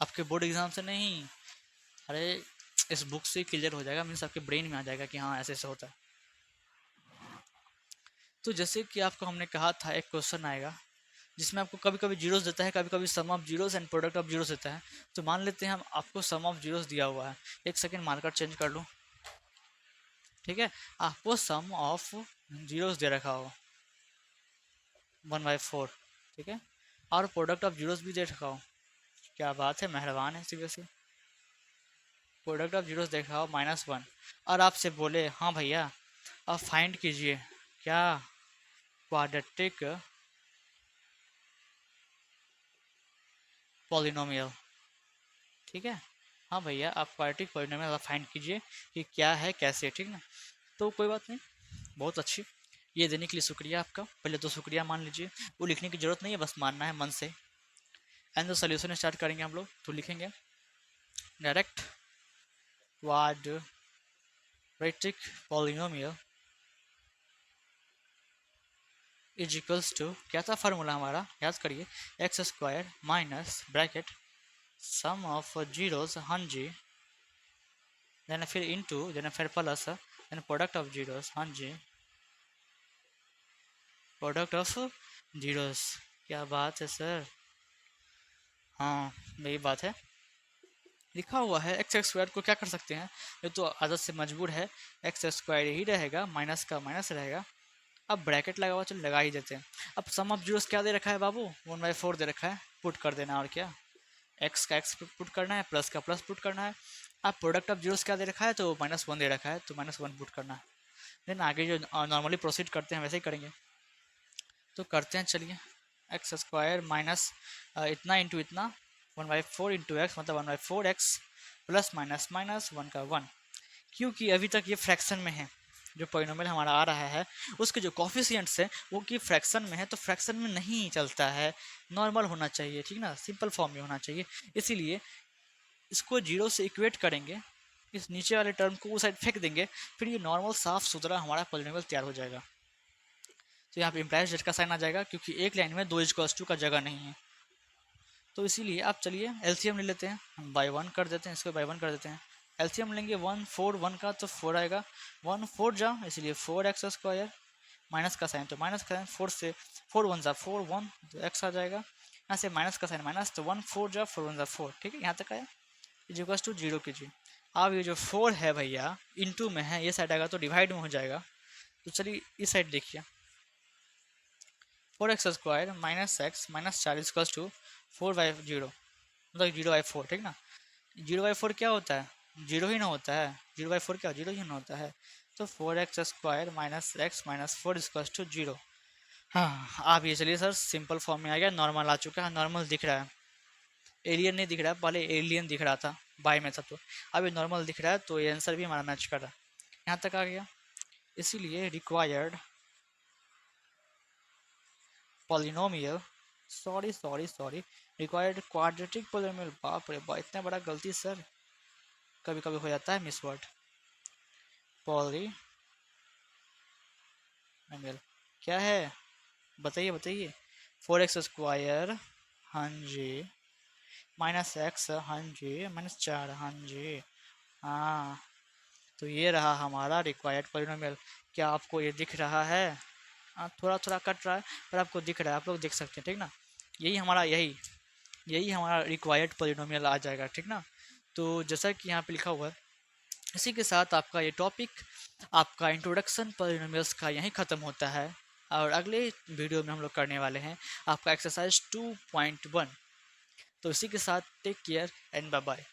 आपके बोर्ड एग्जाम से नहीं, अरे इस बुक से क्लियर हो जाएगा, मीन्स आपके ब्रेन में आ जाएगा कि हाँ ऐसे ऐसे होता है। तो जैसे कि आपको हमने कहा था एक क्वेश्चन आएगा जिसमें आपको कभी कभी जीरोस देता है, कभी कभी sum of zeros and product of zeros देता है। तो मान लेते हैं हम आपको सम ऑफ जीरोस दिया हुआ है, एक सेकेंड मार्कर चेंज कर लूँ, ठीक है, आपको सम ऑफ जीरोस दे रखा हो 1/4, ठीक है, और प्रोडक्ट ऑफ जीरोस भी दे रखा हो, क्या बात है, मेहरबान है सीबीएसई, प्रोडक्ट ऑफ जीरोस देखा हो -1, और आपसे बोले हाँ भैया आप फाइंड कीजिए क्या क्वाड्रेटिक पॉलिनोमियल, ठीक है, हाँ भैया आप क्वाड्रेटिक पॉलिनोमियल फाइंड कीजिए कि क्या है कैसे, ठीक ना। तो कोई बात नहीं, बहुत अच्छी, ये देने के लिए शुक्रिया आपका, पहले तो शुक्रिया मान लीजिए, वो लिखने की ज़रूरत नहीं है, बस मानना है मन से। एंड तो सोल्यूशन स्टार्ट करेंगे हम लोग, तो लिखेंगे direct quadratic polynomial is equals to, क्या था फार्मूला हमारा, याद करिए, x square minus bracket sum of zeros, हाँ जी, देन फिर इनटू, देन फिर plus, then product of zeros, हाँ जी, प्रोडक्ट ऑफ जीरोस, क्या बात है सर, हाँ यही बात है, लिखा हुआ है एक्स स्क्वायर को क्या कर सकते हैं, ये तो आदत से मजबूर है, एक्स स्क्वायर ही रहेगा, माइनस का माइनस रहेगा, अब ब्रैकेट लगा हुआ, चलो लगा ही देते हैं। अब सम ऑफ जीरोस क्या दे रखा है बाबू, 1/4 दे रखा है, पुट कर देना, और क्या, एक्स का एक्स पुट करना है, प्लस का प्लस पुट करना है। अब प्रोडक्ट ऑफ जीरोस क्या दे रखा है, तो -1 दे रखा है, तो -1 पुट करना है। देन आगे जो नॉर्मली प्रोसीड करते हैं वैसे ही करेंगे, तो करते हैं चलिए, एक्स स्क्वायर माइनस इतना इंटू इतना 1/4 इंटू एक्स, मतलब 1/4x प्लस माइनस माइनस 1 का 1, क्योंकि अभी तक ये फ्रैक्शन में है, जो पॉलिनोमियल हमारा आ रहा है उसके जो कॉफिशिएंट्स है वो कि फ्रैक्शन में है, तो फ्रैक्शन में नहीं चलता है, नॉर्मल होना चाहिए, ठीक ना, सिंपल फॉर्म में होना चाहिए, इसीलिए इसको जीरो से इक्वेट करेंगे, इस नीचे वाले टर्म को उस साइड फेंक देंगे, फिर ये नॉर्मल साफ सुथरा हमारा पॉलिनोमियल तैयार हो जाएगा। तो यहाँ पे इम्प्लाइज जेड का साइन आ जाएगा, क्योंकि एक लाइन में 2 का जगह नहीं है, तो इसीलिए आप चलिए एलसीएम ले लेते हैं, हम बाई 1 कर देते हैं, इसको बाई 1 कर देते हैं, एलसीएम लेंगे 1 4 1 का, तो 4 आएगा, 1 4 जा, इसलिए 4x स्क्वायर, माइनस का साइन तो माइनस का साइन, 4 से 4 1 जा 4 1, तो x आ जाएगा, यहाँ से माइनस का साइन माइनस, तो 1 4 जा 4 1 जा 4, ठीक है, यहाँ तक आया, इज इक्वल्स टू 0 कीजिए। अब ये जो 4 है भैया इंटू में है, ये साइड आएगा तो डिवाइड में हो जाएगा, तो चलिए इस साइड देखिए, 4x square minus x minus 4 equals to 4/0, मतलब 0/4, ठीक ना, 0/4 क्या होता है, जीरो ही ना होता है, 0/4 क्या जीरो ही ना होता है, तो 4x square minus x minus 4 equals to 0। हाँ आप ये चलिए सर सिंपल फॉर्म में आ गया, नॉर्मल आ चुका है, नॉर्मल दिख रहा है, एलियन नहीं दिख रहा है, पहले एलियन दिख रहा था बाय में था, तो अब ये नॉर्मल दिख रहा है, तो ये आंसर भी हमारा मैच कर रहा है, यहाँ तक आ गया, इसीलिए required polynomial sorry sorry sorry, required quadratic polynomial, बाप रे बाप, इतना बड़ा गलती सर, कभी कभी हो जाता है मिस वर्ड। पोलिनोमियल क्या है, बताइए बताइए। 4x² हाँ जी, -x हाँ जी, -4 हाँ जी। हाँ, तो ये रहा हमारा रिक्वायर्ड पोलिनोमियल। क्या आपको ये दिख रहा है? थोड़ा थोड़ा कट रहा है पर आपको दिख रहा है, आप लोग देख सकते हैं, ठीक ना। यही हमारा यही यही हमारा रिक्वायर्ड पोलिनोमियल आ जाएगा, ठीक ना। तो जैसा कि यहाँ पे लिखा हुआ है, इसी के साथ आपका ये टॉपिक, आपका इंट्रोडक्शन पोलिनोमियल्स का यहीं ख़त्म होता है। और अगले वीडियो में हम लोग करने वाले हैं आपका एक्सरसाइज 2.1। तो इसी के साथ take care and bye bye.